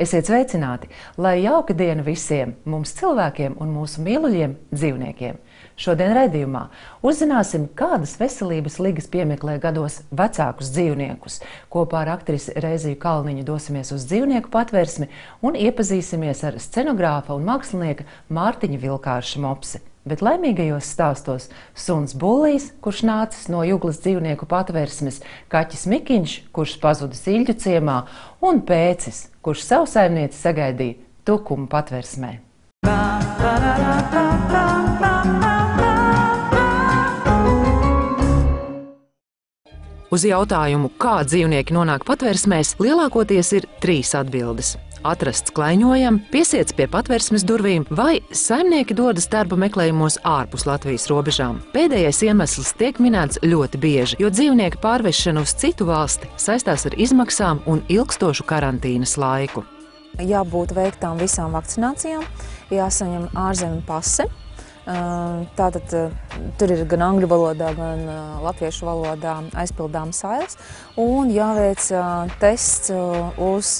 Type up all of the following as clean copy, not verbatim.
Esiet sveicināti, lai jauka diena visiem mums cilvēkiem un mūsu mīluļiem dzīvniekiem. Šodien raidījumā uzzināsim, kādas veselības ligas piemeklē gados vecākus dzīvniekus. Kopā ar aktrisi Reiziju Kalniņu dosimies uz dzīvnieku patversmi un iepazīsimies ar scenogrāfa un mākslinieka Mārtiņa Vilkārša mopsi. Bet laimīgajos stāstos suns Bullijs, kurš nācis no Juglas dzīvnieku patversmes, kaķis Mikiņš, kurš pazudis Iļģu ciemā, un Pēcis, kurš savu saimnieci sagaidīja Tukumu patversmē. Uz jautājumu, kā dzīvnieki nonāk patversmēs, lielākoties ir 3 atbildes. Atrasts klaiņojam, piesiets pie patversmes durvīm vai saimnieki dodas darba meklējumos ārpus Latvijas robežām. Pēdējais iemesls tiek minēts ļoti bieži, jo dzīvnieku pārvešana uz citu valsti saistās ar izmaksām un ilgstošu karantīnas laiku. Jābūt veiktām visām vakcinācijām, jāsaņem ārzemju pase. Tātad tur ir gan angļu valodā, gan latviešu valodā aizpildāmas ailes un jāveic tests uz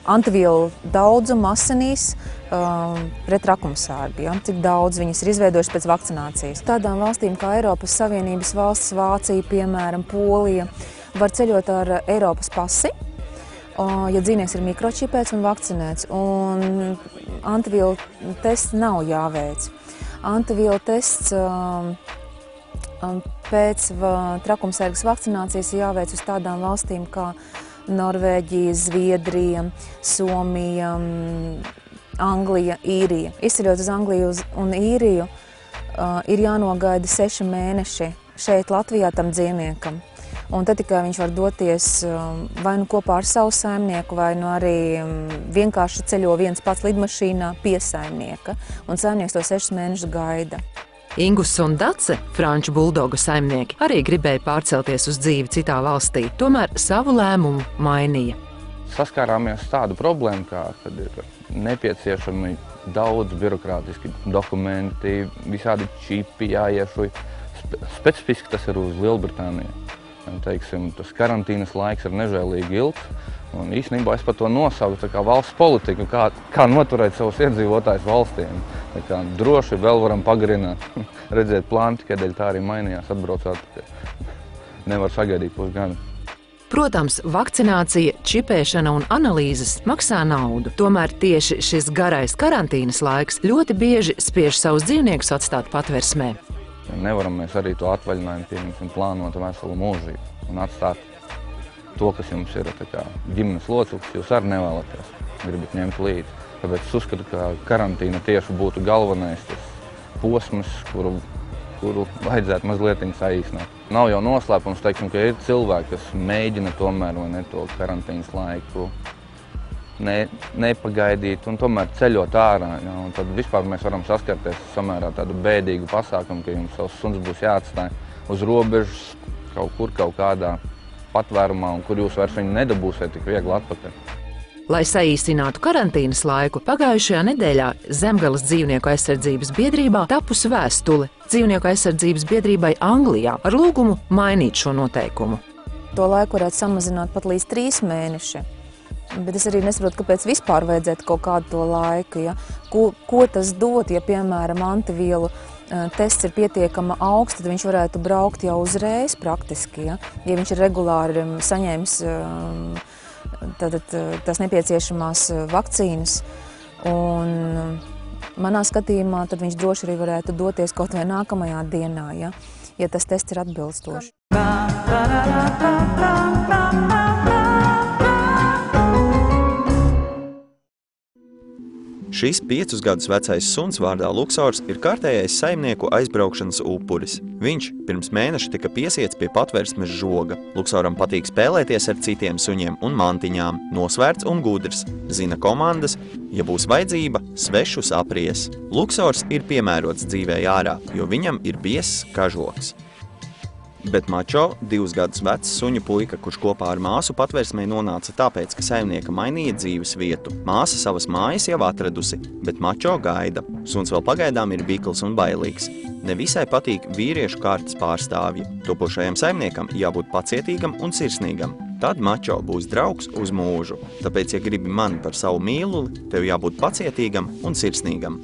antivielu daudzumu asinīs pret rakumsārgu, cik daudz viņas ir izveidojušas pēc vakcinācijas. Tādām valstīm kā Eiropas Savienības valsts, Vācija, piemēram, Polija, var ceļot ar Eiropas pasi, ja dzīvnieks ir mikročipēts un vakcinēts, un antivielu tests nav jāveic. Antivielu tests pēc trakumsērgas vakcinācijas jāveic uz tādām valstīm kā Norvēģija, Zviedrija, Somija, Anglija, Īrija. Izceļot uz Angliju un Īriju, ir jānogaida 6 mēneši šeit Latvijā tam dzīvniekam. Un tad tikai viņš var doties vai nu kopā ar savu saimnieku, vai nu arī vienkārši ceļo viens pats lidmašīnā pie saimnieka. Un saimnieks to 6 mēnešus gaida. Ingus un Dace, franču buldogu saimnieki, arī gribēja pārcelties uz dzīvi citā valstī, tomēr savu lēmumu mainīja. Saskārāmies tādu problēmu, kad ir nepieciešami daudz birokrātiski dokumenti, visādi čipi jāiešuj. Specifiski tas ir uz Lielbritāniju. Teiksim, tas karantīnas laiks ir nežēlīgi ilgs, un īstenībā es par to nosaucu kā valsts politiku, kā noturēt savus iedzīvotājus valstīm. Tā kā droši vēl varam pagarināt, redzēt plānu, tikai dēļ tā arī mainījās, atbraucot, nevar sagaidīt pusgadu. Protams, vakcinācija, čipēšana un analīzes maksā naudu. Tomēr tieši šis garais karantīnas laiks ļoti bieži spiež savus dzīvniekus atstāt patversmē. Nevaram mēs arī to atvaļinājumu pieņemt un plānot veselu mūžību un atstāt to, kas jums ir ģimenes loceklis, jūs arī nevēlaties, gribat ņemt līdzi. Tāpēc es uzskatu, ka karantīna tieši būtu galvenais tas posms, kuru vajadzētu mazliet saīsināt. Nav jau noslēpums, teiksim, ka ir cilvēki, kas mēģina tomēr vai ne to karantīnas laiku nepagaidīt un tomēr ceļot ārā. Ja, un tad vispār mēs varam saskarties samērā tādu bēdīgu pasākumu, ka jums savs suns būs jāatstāj uz robežas kaut kādā patvērumā, un kur jūs vairs viņu nedabūsiet tik viegli atpakaļ. Lai saīsinātu karantīnas laiku, pagājušajā nedēļā Zemgales dzīvnieku aizsardzības biedrībā tapusi vēstule dzīvnieku aizsardzības biedrībai Anglijā ar lūgumu mainīt šo noteikumu. To laiku varētu samazināt pat līdz 3 mēneši. Bet es arī nesaprotu, kāpēc vispār vajadzētu kaut kādu to laiku. Ja? Ko tas dod, ja, piemēram, antivielu tests ir pietiekama augsts, tad viņš varētu braukt jau uzreiz praktiski. Ja viņš ir regulāri saņēmis tās nepieciešamās vakcīnas. Un manā skatījumā tad viņš droši arī varētu doties kaut vai nākamajā dienā, ja tas tests ir atbilstošs. Šis 5 gadus vecais suns vārdā Luksors ir kārtējais saimnieku aizbraukšanas upuris. Viņš pirms mēneša tika piesiets pie patversmes žoga. Luksoram patīk spēlēties ar citiem suņiem un mantiņām, nosvērts un gudrs, zina komandas, ja būs vajadzība, svešus apries. Luksors ir piemērots dzīvē ārā, jo viņam ir biezs kažoks. Bet Mačo, 2 gadus vecs suņu puika, kurš kopā ar māsu patversmē nonāca tāpēc, ka saimnieka mainīja dzīves vietu. Māsa savas mājas jau atradusi, bet Mačo gaida. Suns vēl pagaidām ir bikls un bailīgs. Nevisai patīk vīriešu kārtas pārstāvji. Topošajam saimniekam jābūt pacietīgam un sirsnīgam. tad mačo būs draugs uz mūžu. Tāpēc, ja gribi mani par savu mīluli, tev jābūt pacietīgam un sirsnīgam.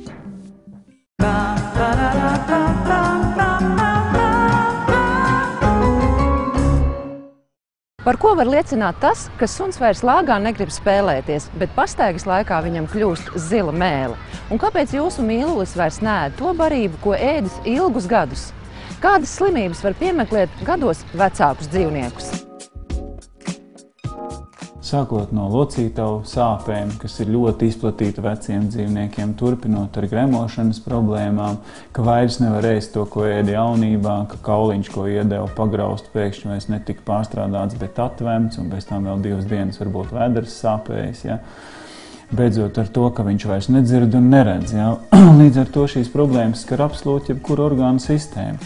Par ko var liecināt tas, ka suns vairs lāgā negrib spēlēties, bet pastaigas laikā viņam kļūst zila mēle? Un kāpēc jūsu mīlulis vairs neēd to barību, ko ēdis ilgus gadus? Kādas slimības var piemeklēt gados vecākus dzīvniekus? Sākot no locītavu sāpēm, kas ir ļoti izplatīta veciem dzīvniekiem, turpinot ar gremošanas problēmām, ka vairs nevar ēst to, ko ēda jaunībā, ka kauliņš, ko iedeva pagraust, pēkšņi vairs netika pārstrādāts, bet atvemts, un pēc tam vēl 2 dienas varbūt vēders sāpējis. Ja? Beidzot ar to, ka viņš vairs nedzird un neredz. Ja? Līdz ar to šīs problēmas skar absolūti jebkuru orgānu sistēmu.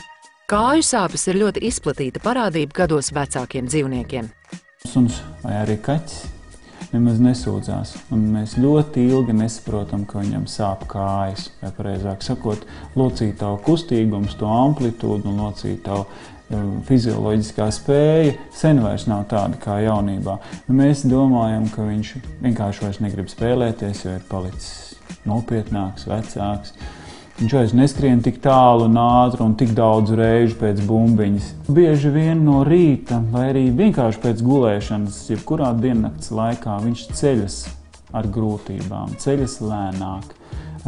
Kāju sāpes ir ļoti izplatīta parādība gados vecākiem dzīvniekiem. Suns vai arī kaķis nemaz nesūdzās, un mēs ļoti ilgi nesaprotam, ka viņam sāp kājas, vai pareizāk sakot, locītavu kustīgums, to amplitūdu un locītavu fizioloģiskā spēja sen vairs nav tāda kā jaunībā. Mēs domājam, ka viņš vienkārši vairs negrib spēlēties, jo ir palicis nopietnāks, vecāks. Viņš vairs neskrien tik tālu un ātri un tik daudz reižu pēc bumbiņas. Bieži vien no rīta vai arī vienkārši pēc gulēšanas, jebkurā diennakts laikā, viņš ceļas ar grūtībām, ceļas lēnāk.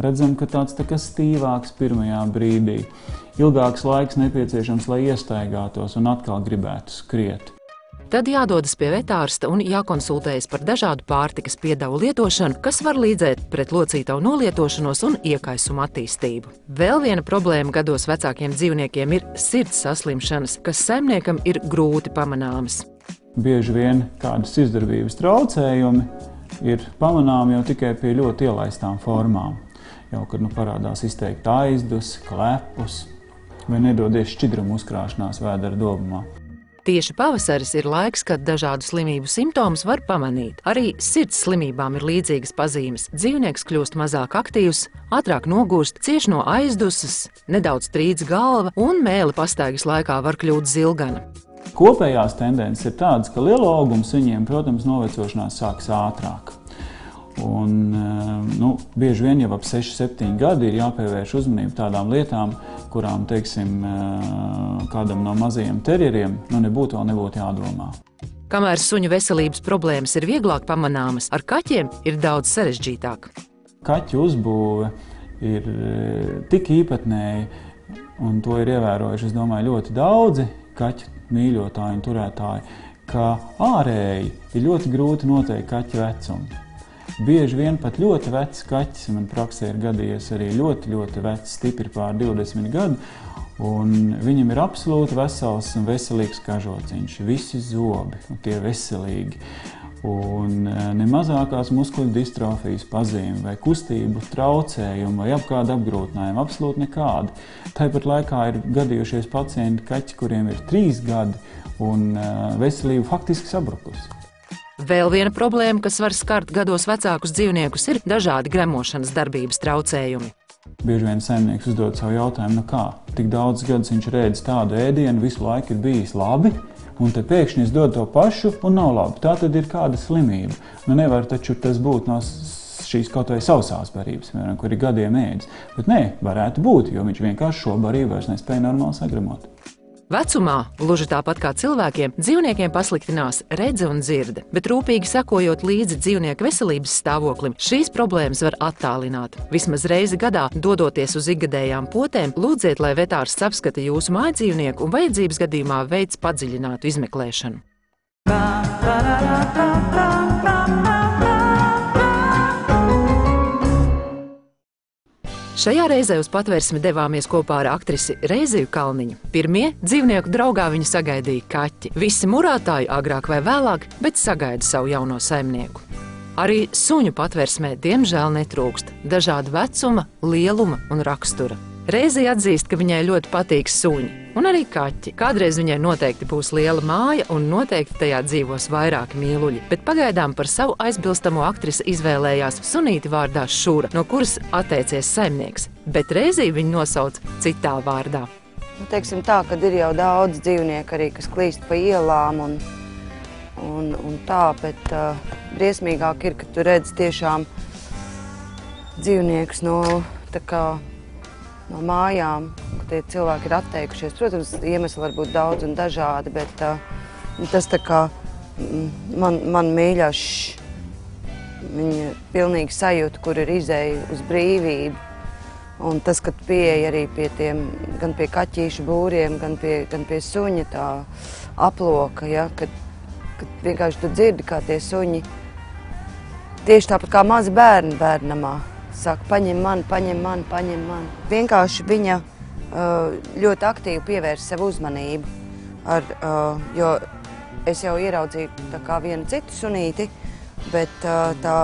Redzam, ka tāds tā kā stīvāks pirmajā brīdī. Ilgāks laiks nepieciešams, lai iestaigātos un atkal gribētu skriet. Tad jādodas pie vetārsta un jākonsultējas par dažādu pārtikas piedevu lietošanu, kas var līdzēt pret locītavu nolietošanos un iekaisumu attīstību. Vēl viena problēma gados vecākiem dzīvniekiem ir sirds saslimšanas, kas saimniekam ir grūti pamanāmas. Bieži vien kādas sirdsdarbības traucējumi ir pamanāmi jau tikai pie ļoti ielaistām formām. Jau, kad parādās izteikta aizdus, klepus vai nedodies šķidrumu uzkrāšanās vēdera dobumā. Tieši pavasaris ir laiks, kad dažādu slimību simptomus var pamanīt. Arī sirds slimībām ir līdzīgas pazīmes. Dzīvnieks kļūst mazāk aktīvs, ātrāk nogurst, cieš no aizdusas, nedaudz trīc galva un mēle pastaigas laikā var kļūt zilgana. Kopējās tendences ir tādas, ka lielaugumu suņiem, protams, novecošanās sākas ātrāk. Un, bieži vien jau ap 6-7 gadi ir jāpievērš uzmanību tādām lietām, kurām, teiksim, kādam no mazajiem terjeriem, nebūtu jādomā. Kamēr suņu veselības problēmas ir vieglāk pamanāmas, ar kaķiem ir daudz sarežģītāk. Kaķu uzbūve ir tik īpatnēja, un to ir ievērojuši, es domāju, ļoti daudzi kaķu mīļotāji un turētāji, ka ārēji ir ļoti grūti noteikt kaķu vecumu. Bieži vien pat ļoti vecs kaķis, man praksē ir gadījies arī ļoti vecs, stipri pār 20 gadu, un viņam ir absolūti vesels un veselīgs kažociņš, visi zobi, un tie veselīgi, un ne mazākās muskuļu distrofijas pazīme vai kustību traucējumi vai apkāda apgrūtinājumi, absolūti nekādi. Tāpat laikā ir gadījušies pacienti kaķi, kuriem ir 3 gadi, un veselība faktiski sabrukusi. Vēl viena problēma, kas var skart gados vecākus dzīvniekus, ir dažādi gremošanas darbības traucējumi. Bieži vien saimnieks uzdod savu jautājumu, tik daudz gadus viņš ir ēdis tādu ēdienu, visu laiku ir bijis labi, un te pēkšņi es dodu to pašu un nav labi. Tā tad ir kāda slimība. Nevar taču tas būt no šīs kaut vai sausās barības, kur ir gadiem ēdis. Bet nē, varētu būt, jo viņš vienkārši šo barību vairs nespēja normāli sagremot. Vecumā, gluži tāpat kā cilvēkiem, dzīvniekiem pasliktinās redze un dzirde, bet rūpīgi sekojot līdzi dzīvnieku veselības stāvoklim, šīs problēmas var attālināt. Vismaz reizi gadā, dodoties uz ikgadējām potēm, lūdziet, lai vetārsts apskata jūsu mājdzīvnieku un vajadzības gadījumā veic padziļinātu izmeklēšanu. Šajā reizē uz patvērsmi devāmies kopā ar aktrisi Reiziju Kalniņu. Pirmie dzīvnieku draugā viņu sagaidīja kaķi. Visi murātāji agrāk vai vēlāk, bet sagaida savu jauno saimnieku. Arī suņu patvērsmē diemžēl netrūkst dažādu vecuma, lieluma un rakstura. Reizija atzīst, ka viņai ļoti patīk suņi un arī kaķi. Kādreiz viņai noteikti būs liela māja un noteikti tajā dzīvos vairāki mīluļi, bet pagaidām par savu aizbilstamo aktrisi izvēlējās sunīti vārdā Šura, no kuras atteicies saimnieks, bet Reizija viņu nosauc citā vārdā. Teiksim tā, kad ir jau daudz dzīvnieku arī, kas klīst pa ielām un tā, bet briesmīgāk ir, ka tu redzi tiešām dzīvniekus no mājām, ka tie cilvēki ir atteikušies. Protams, iemesli var būt daudz un dažādi, bet tas tā kā man mīļā viņa pilnīgi sajūta, kur ir izēja uz brīvību. Un tas, kad pieeja arī pie tiem, gan pie kaķīšu būriem, gan pie suņa tā aploka, ja, kad vienkārši tu dzirdi, kā tie suņi, tieši tāpat kā mazi bērni bērnamā, saka, paņem mani. Vienkārši viņa ļoti aktīvi pievērš sev uzmanību, jo es jau ieraudzīju tā kā vienu citu sunīti, bet tā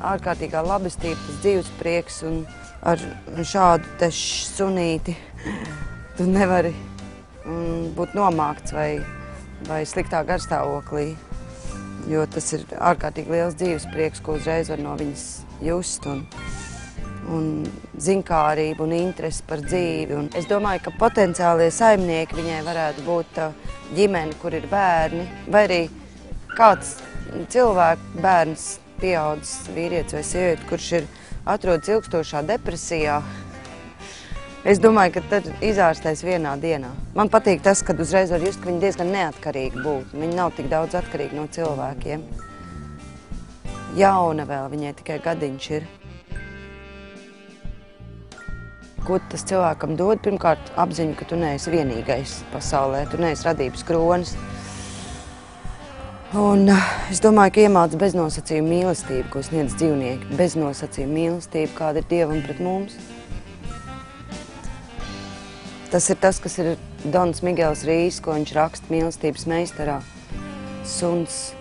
ārkārtīgā labestība, tas dzīves prieks un ar šādu te sunīti tu nevari būt nomākts vai sliktā garstāvoklī, jo tas ir ārkārtīgi liels dzīves prieks, ko uzreiz var no viņas just un zinkārību un interesi par dzīvi. Un es domāju, ka potenciālie saimnieki viņai varētu būt ģimene, kur ir bērni, vai arī kāds cilvēku bērns, pieaudzis vīrietis vai sieviete, kurš atrodas ilgstošā depresijā. Es domāju, ka tad izārstēs vienā dienā. Man patīk tas, kad uzreiz var just, ka viņi diezgan neatkarīgi būtu. Viņi nav tik daudz atkarīgi no cilvēkiem. Jauna vēl, viņai tikai gadiņš ir. Ko tas cilvēkam dod? Pirmkārt, apziņu, ka tu neesi vienīgais pasaulē, tu neesi radības kronis. Un es domāju, ka iemāca beznosacījuma mīlestību, ko sniedz dzīvnieki. Beznosacījuma mīlestība, kāda ir Dievam pret mums. Tas ir tas, kas ir Dons Migels Rīs, ko viņš raksta mīlestības meistarā. Suns,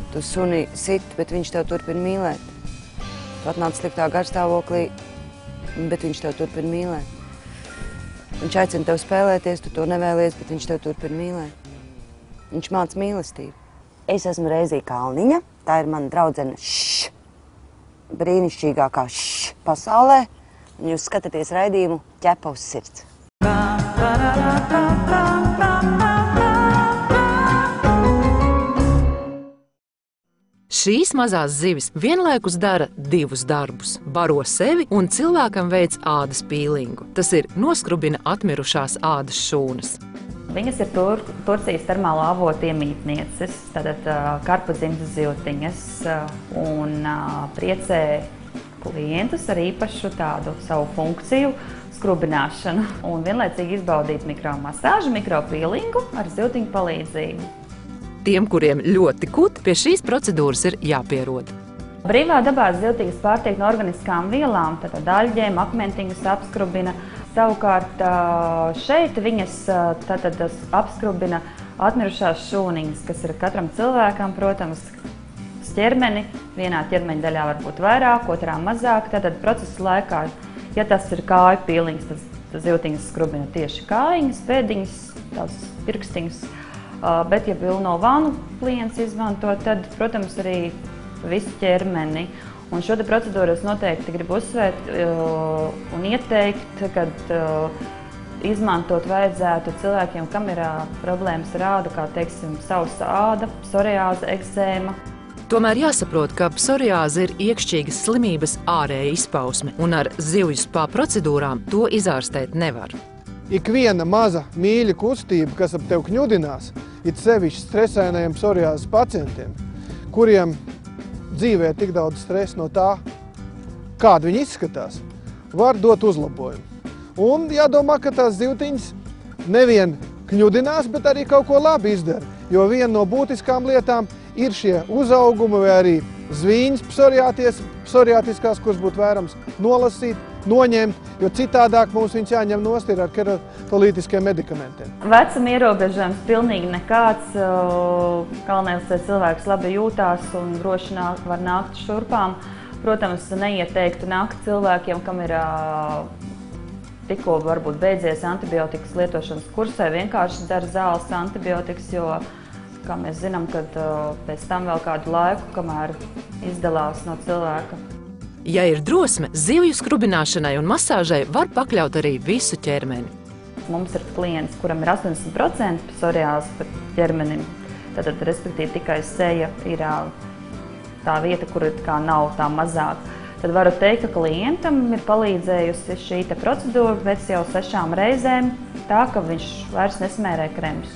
tu suni sit, bet viņš tev turpina mīlēt. Tu atnāc sliktā garstāvoklī, bet viņš tev turpina mīlēt. Viņš aicina tev spēlēties, tu to nevēlies, bet viņš tev turpina mīlēt. Viņš māca mīlestību. Es esmu Reizija Kalniņa, tā ir mana draudzene brīnišķīgākā pasaulē. Un jūs skatāties raidījumu Ķepa uz sirds. Šīs mazās zivis vienlaikus dara divus darbus – baro sevi un cilvēkam veic ādas pīlingu. Tas ir noskrubina atmirušās ādas šūnas. Viņas ir Turcijas termālo avotu iemītnieces, tātad karpadzimtas zivtiņas un priecē klientus ar īpašu tādu savu funkciju skrubināšanu un vienlaicīgi izbaudīt mikromasāžu, mikropīlingu ar zivtiņu palīdzību. Tiem, kuriem ļoti kut, pie šīs procedūras ir jāpierod. Brīvā dabā zivtiņas pārtiek no organiskām vielām, tātad aļģēm, akmentiņus apskrubina. Savukārt šeit viņas tātad apskrubina atmirušās šūniņas, kas ir katram cilvēkam, protams, ķermeni. Vienā ķermeņa daļā var būt vairāk, otrā mazāk. Tātad procesa laikā, ja tas ir kāju pīlings, tad zivtiņas skrubina tieši kājiņas, pēdiņas, tās pirkstiņas. Bet, ja pilno vanu klients izmanto, tad, protams, arī visu ķermeni. Un šo procedūru es noteikti gribu uzsvērt un ieteikt, kad izmantot vajadzētu cilvēkiem, kam ir problēmas ar ādu, kā, teiksim, sausa āda, psoriāze, eksēma. Tomēr jāsaprot, ka psoriāze ir iekšķīgas slimības ārēja izpausme, un ar zivju spā procedūrām to izārstēt nevar. Ikviena maza mīļa kustība, kas ap tev kņudinās, it sevišķi stresēnajiem psoriāzes pacientiem, kuriem dzīvē tik daudz stresa no tā, kāda viņi izskatās, var dot uzlabojumu. Un jādomā, ka tās zivtiņas nevien kņudinās, bet arī kaut ko labi izdara, jo viena no būtiskām lietām ir šie uzaugumi vai arī zvīņas psoriātiskās, kuras būtu vērams nolasīt, noņemt, jo citādāk mums viņas jāņem nost ir ar keratolītiskiem medikamentiem. Vecuma ierobežojums pilnīgi nekāds. Galvenais, lai cilvēks labi jūtās un droši var nākt šurpām. Protams, neieteiktu nākt cilvēkiem, kam ir tikko varbūt beidzies antibiotikas lietošanas kursai, vienkārši dara zāles antibiotikas, jo, kā mēs zinām, kad pēc tam vēl kādu laiku, kamēr izdalās no cilvēka. Ja ir drosme, zivju skrubināšanai un masāžai var pakļaut arī visu ķermeni. Mums ir klients, kuram ir 80% psoriāze par ķermenim. Tad, respektīvi, tikai seja ir tā vieta, kur kā nav tā mazāk. Tad varu teikt, ka klientam ir palīdzējusi šī procedūra pēc jau 6 reizēm, tā, ka viņš vairs nesmērē kremus,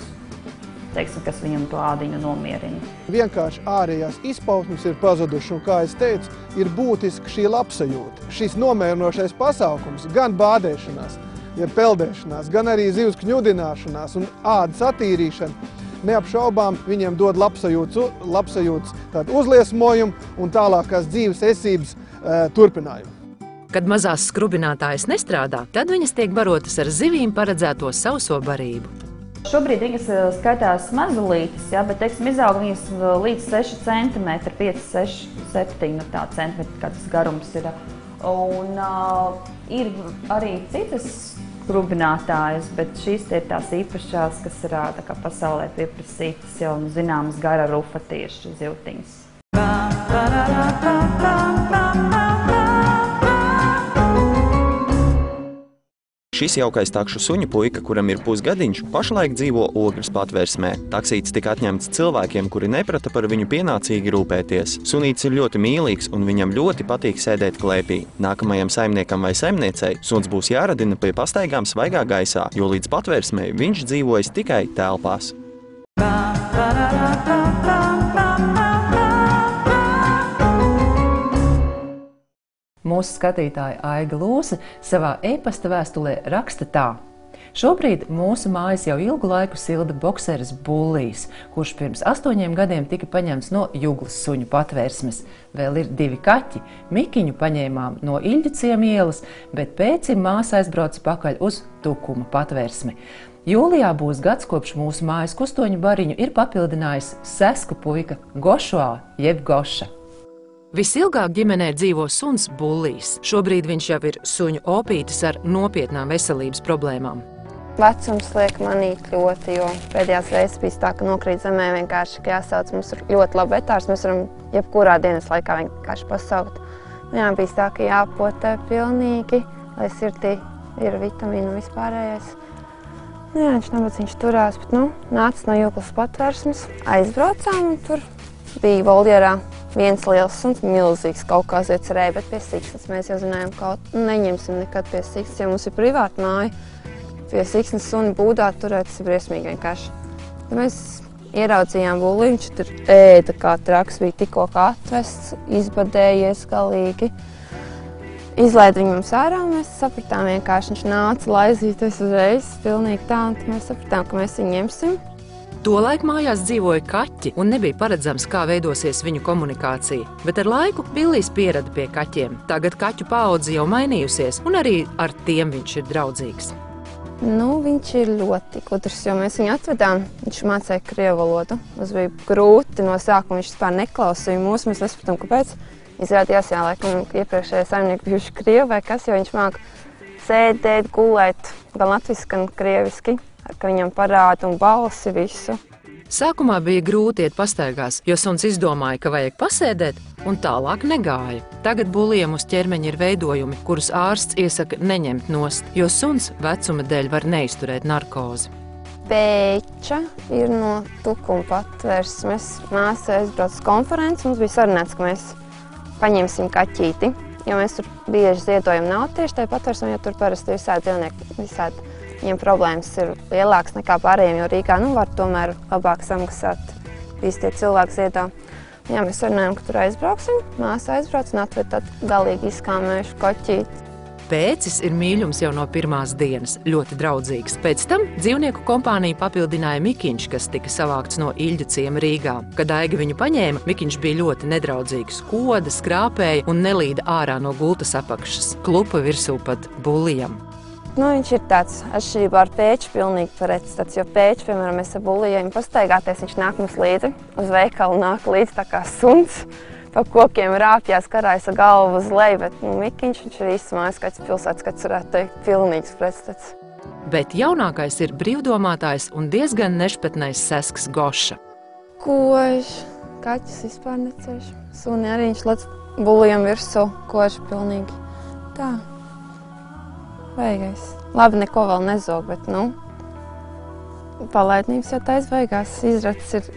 teiksim, kas viņam to ādiņu nomierina. Vienkārši ārējās izpausmes ir pazuduši, un, kā es teicu, ir būtiski šī labsajūta. Šis nomierinošais pasākums, gan bādēšanās, ja peldēšanās, gan arī zivs kņudināšanās un ādas attīrīšana, neapšaubām viņiem dod labsajūtas tādu uzliesmojumu un tālākās dzīves esības turpinājumu. Kad mazās skrubinātājas nestrādā, tad viņas tiek barotas ar zivīm paredzēto sauso barību. Šobrīd viņas skaitās mazulītes, bet, teiksim, izaug viņas līdz 6 cm, 5, 6, 7 centimetri, kā tas garums ir. Un ir arī citas skrubinātājas, bet šīs ir tās īpašās, kas ir tā kā pasaulē pieprasītas jau zināmas gara rufa tieši zivtiņas. Šis jaukais takšu suņu puika, kuram ir pusgadiņš, pašlaik dzīvo Ogres patvērsmē. Taksītis tika atņemts cilvēkiem, kuri neprata par viņu pienācīgi rūpēties. Sunītis ir ļoti mīlīgs un viņam ļoti patīk sēdēt klēpī. Nākamajam saimniekam vai saimniecei suns būs jāradina pie pastaigām svaigā gaisā, jo līdz patvērsmei viņš dzīvojas tikai telpās. Mūsu skatītāja Aiga Lūse savā e-pasta vēstulē raksta tā. Šobrīd mūsu mājas jau ilgu laiku silda bokseris Bullīs, kurš pirms 8 gadiem tika paņemts no Juglas suņu patvērsmes. Vēl ir 2 kaķi. Mikiņu paņēmām no Iļģiciem ielas, bet pēcim māsa aizbrauca pakaļ uz Tukuma patvērsmi. Jūlijā būs gads, kopš mūsu mājas kustoņu bariņu ir papildinājis sesku puika Gošuā jeb Goša. Visilgāk ģimenē dzīvo suns Bullīs. Šobrīd viņš jau ir suņu opītis ar nopietnām veselības problēmām. Vecums liek manīt ļoti, jo pēdējās reizes bija tā, ka nokrīt zemē vienkārši, ka jāsauc. Mums ir ļoti labi vetārs, mēs varam jebkurā dienas laikā vienkārši pasaukt. Jā, bija tā, ka jāpotē pilnīgi, lai sirdī ir vitamīnu un vispārējais. Jā, viņš nabadzīgs turās, bet nāca no Juglas patvērsmes, aizbraucām un tur bija voljērā. Viens liels suns, milzīgs, kaut kā ziecerēja, bet pie siksnas mēs jau zinājām, ka neņemsim nekad pie siksnas, jo mums ir privāta māja. Pie siksnas suni būdā turēt, tas ir briesmīgi vienkārši. Tad mēs ieraudzījām Bulli, viņš tur ēda kā traks, bija tikko kā atvests, izbadējies galīgi. Izlaida viņu mums ārā, mēs sapratām vienkārši, viņš nāca laizīties uzreiz, pilnīgi tā, un mēs sapratām, ka mēs viņu ņemsim. Tolaik mājās dzīvoja kaķi un nebija paredzams, kā veidosies viņu komunikācija, bet ar laiku Billijs pierada pie kaķiem. Tagad kaķu paudze jau mainījusies un arī ar tiem viņš ir draudzīgs. Viņš ir ļoti gudrs, jo mēs viņu atvedām, viņš mācīja krievu valodu. Mums bija grūti no sākuma, viņš vispār neklausīja mūs, mēs nespratām, kāpēc. Izrādījās, laikam, iepriekšējie saimnieki bijuši krievi vai kas, jo viņš māca sēdēt, gulēt, gan latviski, gan krieviski. Ka viņam parāda un balsi visu. Sākumā bija grūti iet pastaigās, jo suns izdomāja, ka vajag pasēdēt, un tālāk negāja. Tagad Bullijam uz ķermeņa ir veidojumi, kurus ārsts iesaka neņemt nost, jo suns vecuma dēļ var neizturēt narkozi. Pēča ir no Tukuma patvērsmes. Māsa aizbrauc uz konferenci, mums bija sarunāts, ka mēs paņemsim kaķīti, jo mēs tur bieži ziedojam nav tieši tajā patvērsmē, jo tur parasti visādi dzīvnieki, visādi. Viņiem problēmas ir lielākas nekā pārējiem, jo Rīgā var tomēr labāk samaksāt, visi tie cilvēki ziedā. Jā, mēs sarunājam, ka tur aizbrauksim, māsa aizbrauc un atved tādu galīgi izkāmējušu koķīti. Pēcis ir mīļums jau no pirmās dienas, ļoti draudzīgs. Pēc tam dzīvnieku kompāniju papildināja Mikiņš, kas tika savākts no Iļģiciem Rīgā. Kad Aiga viņu paņēma, Mikiņš bija ļoti nedraudzīgs, koda, skrāpēja un nelīda ārā no gultas apakšas. Klupa virsū pat Bullijam. Viņš ir tāds atšķirībā ar Pēču pilnīgi pretstats, jo Pēču, piemēram, mēs ar Bulliju pastaigāties, viņš nāk mums līdzi, uz veikalu nāk līdzi tā kā suns, pa kokiem rāpjās, karājas ar galvu uz leju, bet Mikiņš, viņš ir īsts mājas kaķis, pilsētas kaķis, varētu teikt, pilnīgs pretstats. Bet jaunākais ir brīvdomātājs un diezgan nešpatnais sesks Goša. Kož, kaķis vispār necēš, suni arī viņš lec Bullijam virsū, kož pilnīgi tā. Beigais. Labi, neko vēl nezog, bet, palaidnības jau taisa beigās. Izracis ir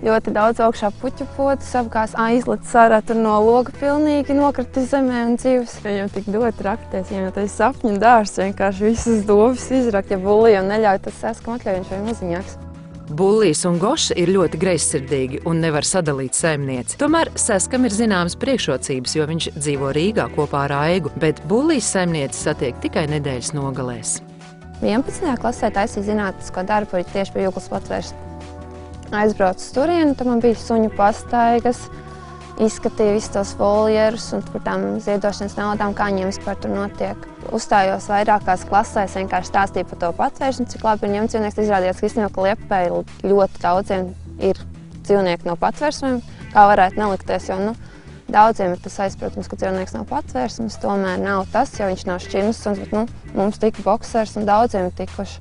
ļoti daudz augšā puķu potus, apgās aizlicis ārā tur no loga pilnīgi nokritis zemē un dzīves. Viņam tik dot rakties, viņam jau tas sapņu dārs vienkārši visas domas izrakt, ja Bullijam neļauj, tas Saskam atļauj, viņš vai maziņāks. Bullijs un Goša ir ļoti greizsirdīgi un nevar sadalīt saimnieci. Tomēr Saskam ir zināmas priekšrocības, jo viņš dzīvo Rīgā kopā ar Aigu, bet Bullijs saimnieci satiek tikai nedēļas nogalēs. 11. klasē taisīja zinātnisko darbu tieši pie Jūglas patvērs. Aizbraucu uz turieni, tad man bija suņu pastaigas, izskatīja visus tos voljerus un par tām ziedošanas naudām, kā viņiem vispār tur notiek. Uzstājos vairākās klasēs, vienkārši stāstīju par to patvērsni, cik labi ir ņemts dzīvnieks. Izrādījās, ka īstenībā Liepupē ļoti daudziem ir dzīvnieki no patvērsmēm, kā varētu nelikties, jo daudziem ir tas aizpratums, ka dzīvnieks nav patvērsmes, tomēr nav tas, jo viņš nav šķirnes suns, bet mums tika boksers un daudziem ir tikuši.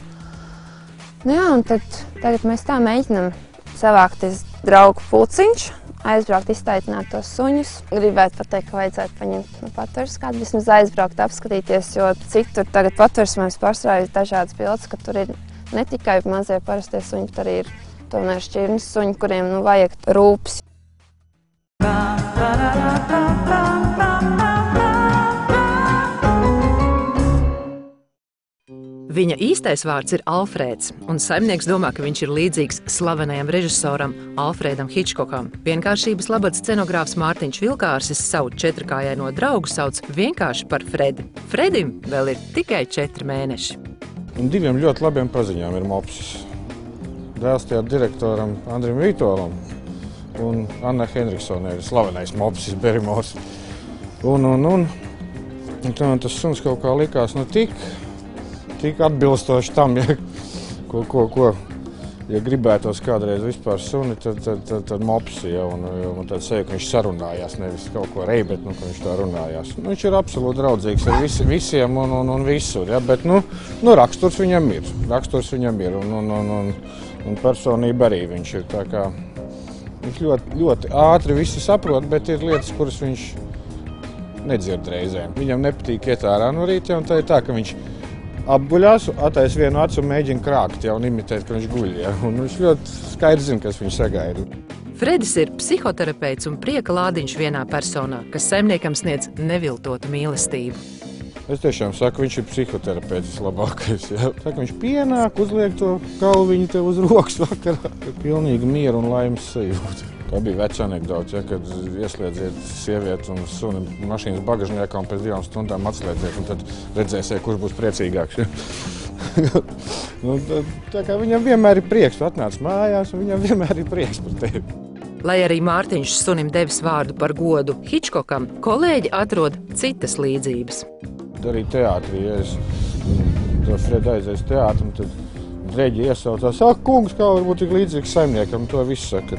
Jā, un tagad mēs tā mēģinam savākties draugu pulciņš, aizbraukt, iztaicināt tos suņus. Gribētu pateikt, ka vajadzētu paņemt no patvērs kādu, vismaz aizbraukt, apskatīties, jo citur tagad patvērsmēs pārstrādājas dažādas bildes, ka tur ir ne tikai mazie parastie suņi, bet arī ir tomēr šķirnes suņi, kuriem vajag rūpes. Viņa īstais vārds ir Alfrēds, un saimnieks domā, ka viņš ir līdzīgs slavenajam režisoram Alfrēdam Hičkokam. Vienkāršības labad scenogrāfs Mārtiņš Vilkārsis savu četrkājaino draugu sauc vienkārši par Fredi. Fredim vēl ir tikai 4 mēneši. Un 2 ļoti labiem paziņām ir mopsis. Dēls teātra direktoram Andrim Vītolam un Anna Henriksone ir slavenais mopsis Berimors. Un tas suns kaut kā likās tik atbilstoši tam, ja gribētos kādreiz vispār suni, tad mopsi, ja, un tad seja, ka viņš sarunājās, nevis kaut ko rei, bet, ka viņš tā runājās. Viņš ir absolūti draudzīgs ar visiem un visur, ja, bet, raksturs viņam ir, un personība arī viņš ir, tā kā, viņš ļoti ātri visu saprot, bet ir lietas, kuras viņš nedzird reizēm. Viņam nepatīk iet ārā no rīta, un tā ir tā, ka viņš apguļās, atais vienu acu un mēģina krākt un imitēt, ka viņš guļ. Ja? Un viņš ļoti skaidri zina, kas viņš sagaida. Fredis ir psihoterapeits un prieka lādiņš vienā personā, kas saimniekam sniedz neviltotu mīlestību. Es tiešām saku, viņš ir psihoterapeits vislabākais. Ja? Saka, viņš pienāk, uzliek to galviņu tev uz rokas vakarā. Pilnīgi mieru un laimes sajūta. Tā bija veca anekdote, ja, kad ieslēdziet sievieti un suni mašīnas bagažniekā un pēc 2 stundām atslēdziet, un tad redzēsiet, kurš būs priecīgāks. Ja. Tā kā viņam vienmēr ir prieks, tu atnāc mājās, un viņam vienmēr ir prieks par tevi. Lai arī Mārtiņš sunim devis vārdu par godu Hičkokam, kolēģi atrod citas līdzības. Arī teātrī, ja es Fredi aizies teātri, tad dreģi iesaucās, kungs, kā varbūt tik līdzīgs saimniekam, to visu saka.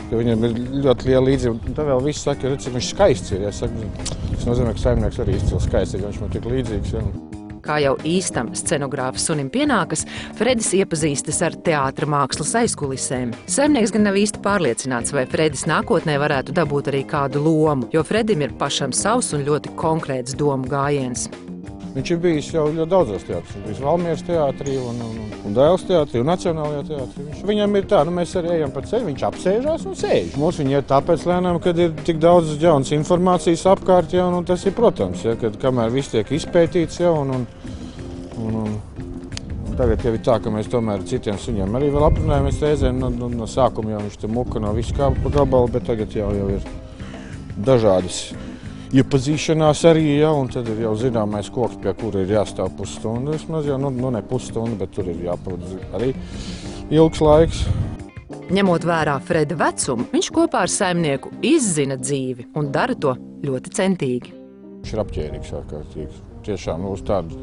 Ka viņam ir ļoti liela līdzība, un tā vēl viss saka, redz, cik viņš skaists ir. Ja saku, tas nozīmē, ka saimnieks arī izcils skaists, ja viņš man tik līdzīgs. Ja. Kā jau īstam scenogrāfa sunim pienākas, Fredis iepazīstas ar teātra mākslas aizkulisēm. Saimnieks gan nav īsti pārliecināts, vai Fredis nākotnē varētu dabūt arī kādu lomu, jo Fredim ir pašam savs un ļoti konkrēts domu gājiens. Viņš ir bijis jau ļoti daudzos teātros. Viņš bijis Valmieras teātrī un Dēls teātrī un Nacionālajā teātrī. Viņam ir tā, mēs arī ejam pa ceļu, viņš apsēžās un sēž. Mums viņi iet tāpēc lēnām, kad ir tik daudz jaunas informācijas apkārt, ja, un tas ir, protams, ja, kad kamēr viss tiek izpētīts, ja, un tagad jau ir tā, ka mēs tomēr citiem suņiem arī vēl aprunājamies reizēm no sākuma, jau viņš te muka no visu kāpu gabalu, bet tagad jau ir dažādas iepazīšanās arī, ja, un tad ir jau zināmais koks, pie kura ir jāstāv pusstundu. Vismaz jau, ne pusstundu, bet tur ir jāpavada arī ilgs laiks. Ņemot vērā Freda vecumu, viņš kopā ar saimnieku izzina dzīvi un dara to ļoti centīgi. Viņš ir apģērīgs ārkārtīgi. Tiešām uz tādu,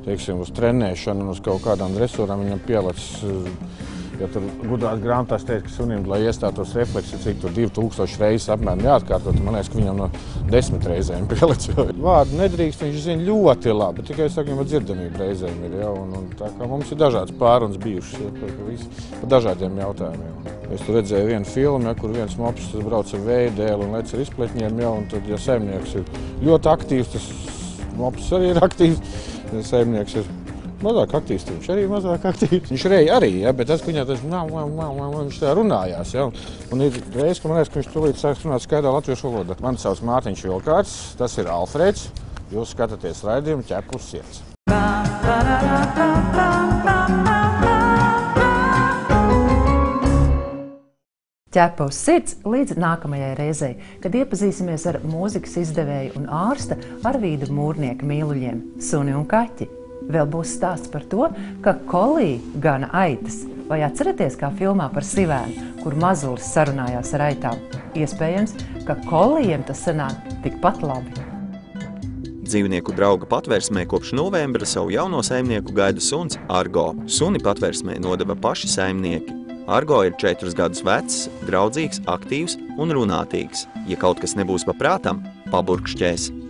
teiksim, uz trenēšanu un uz kaut kādām dresūrām viņam pielicis. Ja tur gudrās grāmatās teica, ka sunim, lai iestātos refleksi, cik tur 2000 reizes apmēram jāatkārtot, man liekas, ka viņam no 10 reizēm pielicis. Vārdu nedrīkst, viņš zina ļoti labi, tikai es saku, viņam dzirdamība reizēm ir, ja, un tā kā mums ir dažādas pārunas bijušas, ja, par dažādiem jautājumiem. Es tur redzēju vienu filmu, ja, kur viens mops brauc ar vēju dēli un lec ar izpletņiem, ja, un tad, ja saimnieks ir ļoti aktīvs, tas mops arī ir aktīvs, ja saimnieks ir mazāk aktīvs, viņš arī mazāk aktīvs. Viņš reja arī, ja, bet tas, ka viņā tas viņš tā runājās. Ja. Un ir reiz, ka man liekas, ka viņš tūlīt sāks runāt skaidā latviešu valodā. Mani sauc Mārtiņš Vilkārts, tas ir Alfreds. Jūs skatāties raidījumu Ķepu uz sirds. Ķepa uz sirds līdz nākamajai reizei, kad iepazīsimies ar mūzikas izdevēju un ārsta Arvīda Mūrnieka mīluļiem – suni un kaķi. Vēl būs stāsts par to, ka kolī gana aitas. Vai atceraties, kā filmā par Sivēnu, kur mazulis sarunājās ar aitām? Iespējams, ka kolījiem tas sanāk tikpat labi. Dzīvnieku drauga patvērsmē kopš novembra savu jauno saimnieku gaida suns Argo. Suni patvērsmē nodeva paši saimnieki. Argo ir 4 gadus vecs, draudzīgs, aktīvs un runātīgs. Ja kaut kas nebūs pa prātam, paburkšķēs.